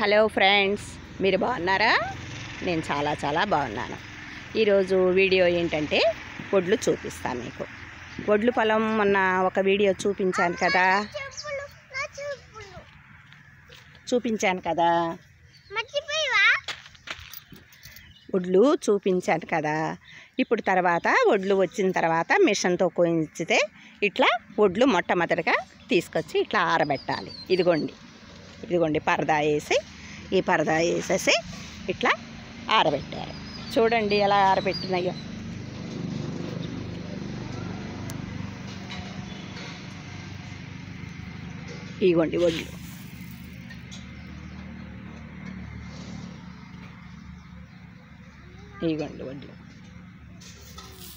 Hello friends, మీరు బాగున్నారా? నేను చాలా బాగున్నాను. ఈరోజు వీడియో ఏంటంటే వడ్లు చూపిస్తాను మీకు. వడ్లు పొలం మొన్న ఒక వీడియో చూపించాను కదా. ఇప్పుడు తర్వాత వడ్లు వచ్చిన తర్వాత మిషన్తో కోయించితే ఇట్లా వడ్లు మొట్టమొదటిగా తీసుకొచ్చి ఇట్లా ఆరబెట్టాలి. ఇదిగోండి పరదా వేసి, ఈ పరదా వేసేసి ఇట్లా ఆరబెట్టారు. చూడండి ఎలా ఆరబెట్టినాయో. ఇదిగోండి వడ్లు.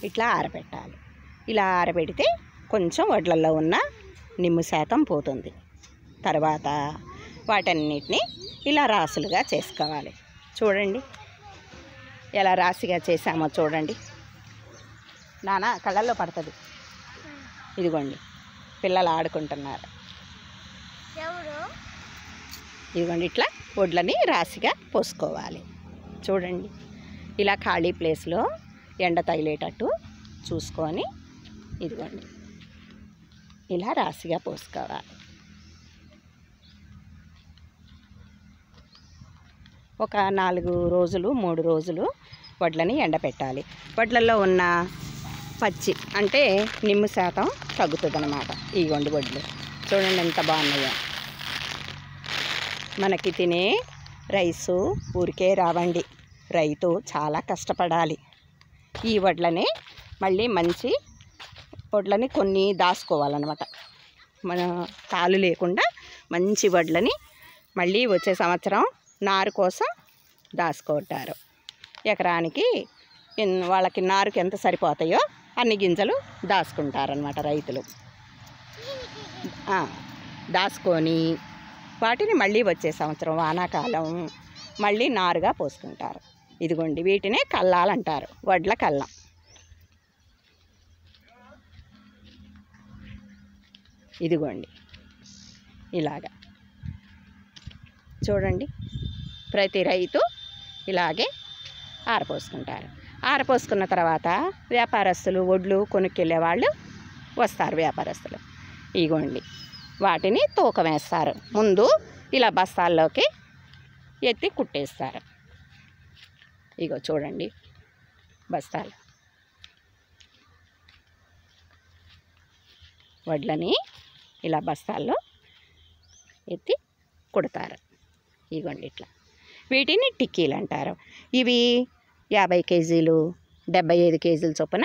ఇట్లా ఆరబెట్టాలి. ఇలా ఆరబెడితే కొంచెం వడ్లల్లో ఉన్న నిమ్ము శాతం పోతుంది. తర్వాత వాటన్నిటిని ఇలా రాసులుగా చేసుకోవాలి. చూడండి ఎలా రాశిగా చేసామో చూడండి. నానా కళ్ళల్లో పడుతుంది. ఇదిగోండి పిల్లలు ఆడుకుంటున్నారు. ఇదిగోండి ఇట్లా వడ్లని రాశిగా పోసుకోవాలి. చూడండి ఇలా ఖాళీ ప్లేస్లో ఎండ తగిలేటట్టు చూసుకొని ఇదిగోండి ఇలా రాశిగా పోసుకోవాలి. ఒక 4 రోజులు 3 రోజులు వడ్లని ఎండపెట్టాలి. వడ్లల్లో ఉన్న పచ్చి అంటే నిమ్ము శాతం తగ్గుతుంది అన్నమాట. ఇదిగోండి వడ్లు చూడండి ఎంత బాగున్నాయో. మనకి తినే రైసు ఊరికే రావండి, రైతు చాలా కష్టపడాలి. ఈ వడ్లని మళ్ళీ మంచి వడ్లని కొన్ని దాచుకోవాలన్నమాట. మన తాలు లేకుండా మంచి వడ్లని మళ్ళీ వచ్చే సంవత్సరం నారు కోసం దాచుకుంటారు. ఎకరానికి వాళ్ళకి నారుకి ఎంత సరిపోతాయో అన్ని గింజలు దాచుకుంటారనమాట రైతులు. దాచుకొని వాటిని మళ్ళీ వచ్చే సంవత్సరం వానాకాలం మళ్ళీ నారుగా పోసుకుంటారు. ఇదిగోండి వీటినే కల్లాలంటారు, వడ్ల కల్లం. ఇదిగోండి ఇలాగా చూడండి ప్రతి రైతు ఇలాగే ఆరపోసుకుంటారు. ఆరపోసుకున్న తర్వాత వ్యాపారస్తులు వడ్లు కొనుక్కెళ్ళే వాళ్ళు వస్తారు. వ్యాపారస్తులు ఇగోండి వాటిని తూకం వేస్తారు. ముందు ఇలా బస్తాల్లోకి ఎత్తి కుట్టేస్తారు. ఇగో చూడండి బస్తాలు వడ్లని ఇలా బస్తాల్లో ఎత్తి కుడతారు. ఇగోండి ఇట్లా వీటిని టిక్కీలు అంటారు. ఇవి 50 కేజీలు 75 కేజీల చొప్పున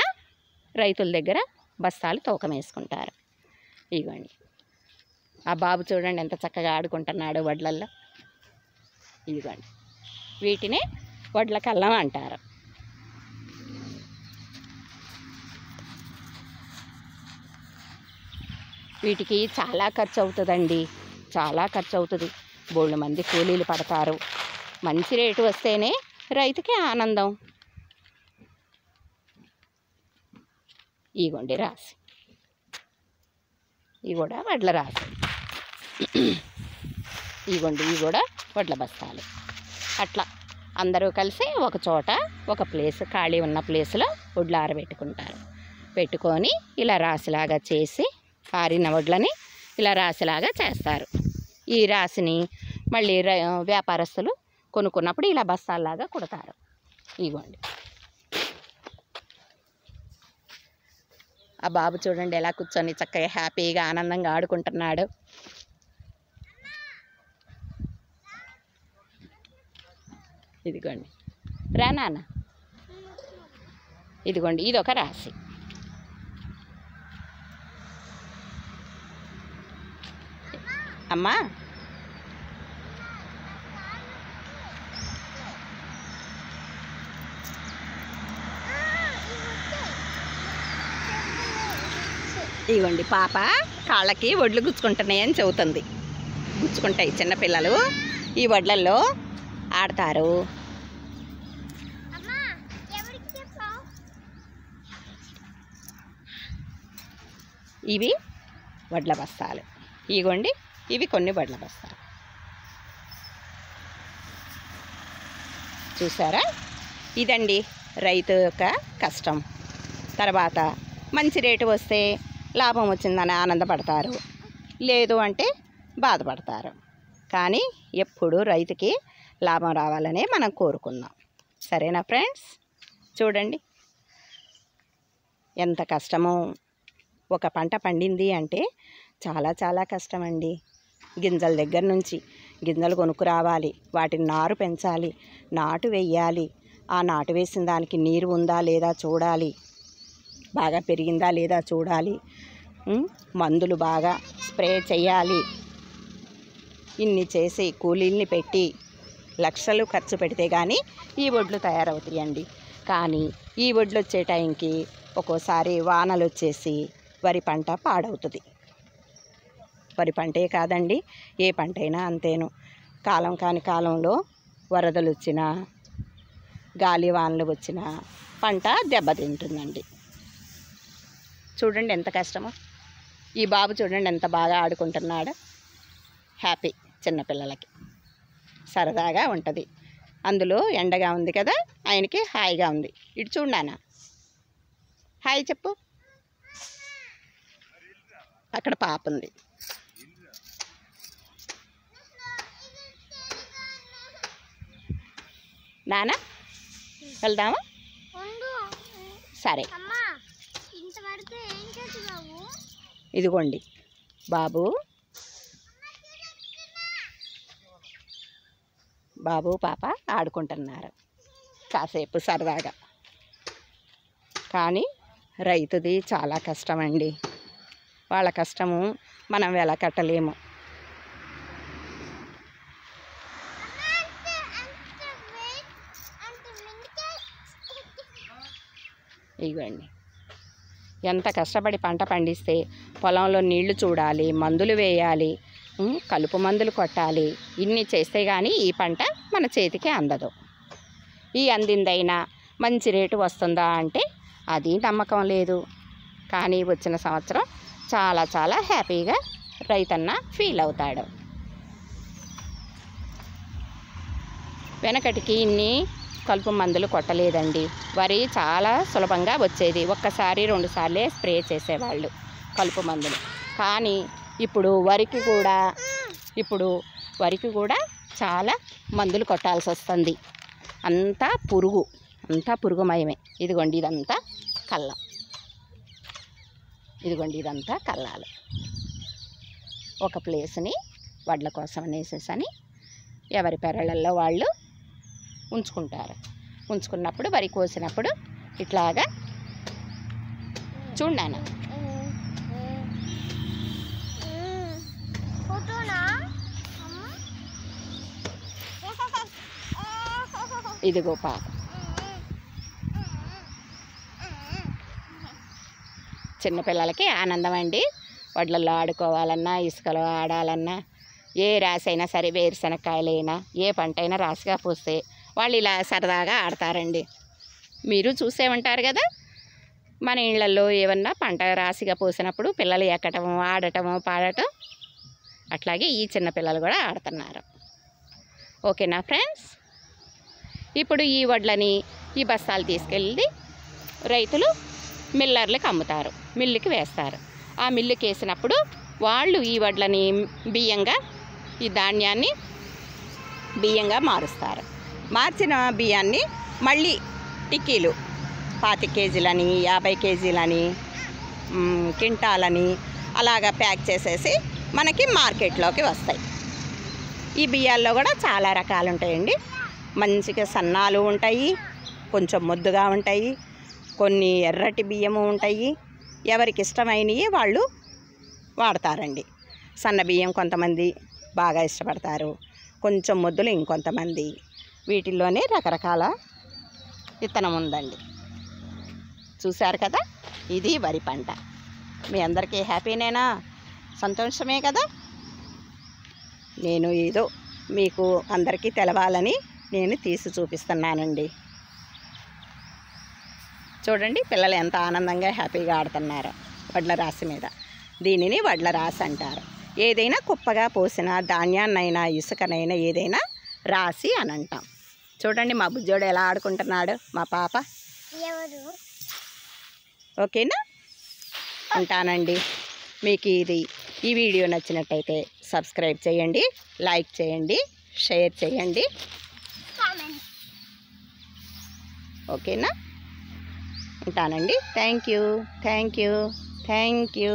రైతుల దగ్గర బస్తాలు తూకం వేసుకుంటారు. ఇగోండి ఆ బాబు చూడండి ఎంత చక్కగా ఆడుకుంటున్నాడు వడ్లల్లో. ఇదిగోండి వీటినే వడ్ల కల్లం అంటారు. వీటికి చాలా ఖర్చు అవుతుందండి, చాలా ఖర్చు అవుతుంది. బోళ్ళ మంది కూలీలు పడతారు. మంచి రేటు వస్తేనే రైతుకి ఆనందం. ఇగోండి రాసి, ఇవి కూడా వడ్ల రాసి. ఇగోండి ఇవి కూడా వడ్ల బస్తాలు. అట్లా అందరూ కలిసి ఒక చోట ఒక ప్లేస్ ఖాళీ ఉన్న ప్లేస్లో వడ్లు ఆరబెట్టుకుంటారు. పెట్టుకొని ఇలా రాశిలాగా చేసి ఆరిన వడ్లని ఇలా రాశిలాగా చేస్తారు. ఈ రాశిని మళ్ళీ వ్యాపారస్తులు కొనుక్కున్నప్పుడు ఇలా బస్తాల్లాగా కుడతారు. ఇగోండి ఆ బాబు చూడండి ఎలా కూర్చొని చక్కగా హ్యాపీగా ఆనందంగా ఆడుకుంటున్నాడు. ఇదిగోండి రా నాన్న. ఇదిగోండి ఇదొక రాశి. అమ్మా ఇదిగోండి పాప కాళ్ళకి వడ్లు గుచ్చుకుంటున్నాయని చెబుతుంది. గుచ్చుకుంటాయి చిన్నపిల్లలు ఈ వడ్లల్లో ఆడతారు. ఇవి వడ్ల బస్తాలు. ఇగోండి ఇవి కొన్ని వడ్ల బస్తాలు. చూసారా? ఇదండి రైతు యొక్క కష్టం. తర్వాత మంచి రేటు వస్తే లాభం వచ్చిందని ఆనందపడతారు, లేదు అంటే బాధపడతారు. కానీ ఎప్పుడు రైతుకి లాభం రావాలనే మనం కోరుకుందాం. సరేనా ఫ్రెండ్స్? చూడండి ఎంత కష్టమో. ఒక పంట పండింది అంటే చాలా చాలా కష్టమండి. గింజల దగ్గర నుంచి గింజలు కొనుక్కు రావాలి, వాటిని నారు పెంచాలి, నాటు వేయాలి, ఆ నాటు వేసిన దానికి నీరు ఉందా లేదా చూడాలి, బాగా పెరిగిందా లేదా చూడాలి, మందులు బాగా స్ప్రే చేయాలి. ఇన్ని చేసి కూలీల్ని పెట్టి లక్షలు ఖర్చు పెడితే కానీ ఈ వడ్లు తయారవుతాయండి. కానీ ఈ వడ్లు వచ్చే టైంకి ఒక్కోసారి వానలు వచ్చేసి వరి పంట పాడవుతుంది. వరి పంటే కాదండి, ఏ పంట అయినా అంతేను. కాలం కాని కాలంలో వరదలు వచ్చినా గాలి వానలు వచ్చినా పంట దెబ్బతింటుందండి. చూడండి ఎంత కష్టమో. ఈ బాబు చూడండి ఎంత బాగా ఆడుకుంటున్నాడు. హ్యాపీ, చిన్నపిల్లలకి సరదాగా ఉంటుంది. అందులో ఎండగా ఉంది కదా, ఆయనకి హాయిగా ఉంది. ఇటు చూడానా, హాయ్ చెప్పు. అక్కడ పాప ఉంది. నానా వెళ్దామా? సరే. ఇదిగోండి బాబు, బాబు పాప ఆడుకుంటున్నారు కాసేపు సరదాగా. కానీ రైతుది చాలా కష్టమండి. వాళ్ళ కష్టము మనం వెల కట్టలేము. ఇవ్వండి ఎంత కష్టపడి పంట పండిస్తే పొలంలో నీళ్లు చూడాలి, మందులు వేయాలి, కలుపు మందులు కొట్టాలి. ఇన్ని చేస్తే కానీ ఈ పంట మన చేతికి అందదు. ఈ అందిందైనా మంచి రేటు వస్తుందా అంటే అది నమ్మకం లేదు. కానీ వచ్చిన సంవత్సరం చాలా చాలా హ్యాపీగా రైతన్న ఫీల్ అవుతాడు. వెనకటికి ఇన్ని కలుపు మందులు కొట్టలేదండి. వరి చాలా సులభంగా వచ్చేది. ఒక్కసారి 2 సార్లే స్ప్రే చేసేవాళ్ళు కలుపు మందులు. కానీ ఇప్పుడు వరికి కూడా చాలా మందులు కొట్టాల్సి వస్తుంది. అంతా పురుగుమయమే. ఇదిగోండి ఇదంతా కళ్ళం, ఇదిగోండి ఇదంతా కళ్ళాలు. ఒక ప్లేస్ని వడ్ల కోసం అనేసేసని ఎవరి పెరళ్ళల్లో వాళ్ళు ఉంచుకుంటారు. ఉంచుకున్నప్పుడు వరి కోసినప్పుడు ఇట్లాగా చూడాను. ఇదిగో పాప. చిన్నపిల్లలకి ఆనందం అండి. వడ్లల్లో ఆడుకోవాలన్నా, ఇసుకలో ఆడాలన్నా, ఏ రాసి అయినా సరే, వేరుశనక్కాయలైనా ఏ పంట అయినా రాసిగా పోస్తే వాళ్ళు ఇలా సరదాగా ఆడతారండి. మీరు చూసే ఉంటారు కదా, మన ఇళ్లలో ఏమన్నా పంట రాసిగా పోసినప్పుడు పిల్లలు ఎక్కటము, ఆడటము, పాడటం. అట్లాగే ఈ చిన్నపిల్లలు కూడా ఆడుతున్నారు. ఓకేనా ఫ్రెండ్స్? ఇప్పుడు ఈ వడ్లని ఈ బస్తాలు తీసుకెళ్ళి రైతులు మిల్లర్లకు అమ్ముతారు, మిల్లుకి వేస్తారు. ఆ మిల్లుకి వేసినప్పుడు వాళ్ళు ఈ వడ్లని ఈ ధాన్యాన్ని బియ్యంగా మారుస్తారు. మార్చిన బియ్యాన్ని మళ్ళీ టిక్కీలు 25 కేజీలని, 50 కేజీలని, క్వింటాలని అలాగా ప్యాక్ చేసేసి మనకి మార్కెట్లోకి వస్తాయి. ఈ బియ్యాల్లో కూడా చాలా రకాలు ఉంటాయండి. మంచిగా సన్నాలు ఉంటాయి, కొంచెం ముద్దుగా ఉంటాయి, కొన్ని ఎర్రటి బియ్యము ఉంటాయి. ఎవరికి ఇష్టమైనవి వాళ్ళు వాడతారండి. సన్న బియ్యం కొంతమంది బాగా ఇష్టపడతారు, కొంచెం ముద్దులు ఇంకొంతమంది. వీటిల్లోనే రకరకాల విత్తనం ఉందండి. చూశారు కదా, ఇది వరి పంట. మీ అందరికీ హ్యాపీనేనా? సంతోషమే కదా? నేను ఏదో మీకు అందరికీ తెలవాలని నేను తీసి చూపిస్తున్నానండి. చూడండి పిల్లలు ఎంత ఆనందంగా హ్యాపీగా ఆడుతున్నారో వడ్ల రాశి మీద. దీనిని వడ్ల రాశి అంటారు. ఏదైనా కుప్పగా పోసిన ధాన్యాన్నైనా, ఇసుకనైనా ఏదైనా రాశి అని అంటాం. చూడండి మా బుజ్జోడు ఎలా ఆడుకుంటున్నాడు మా పాప. ఓకేనా, ఉంటానండి. మీకు ఈ వీడియో నచ్చినట్టయితే సబ్స్క్రైబ్ చేయండి, లైక్ చేయండి, షేర్ చేయండి. ఓకేనా, ఉంటానండి. Thank you.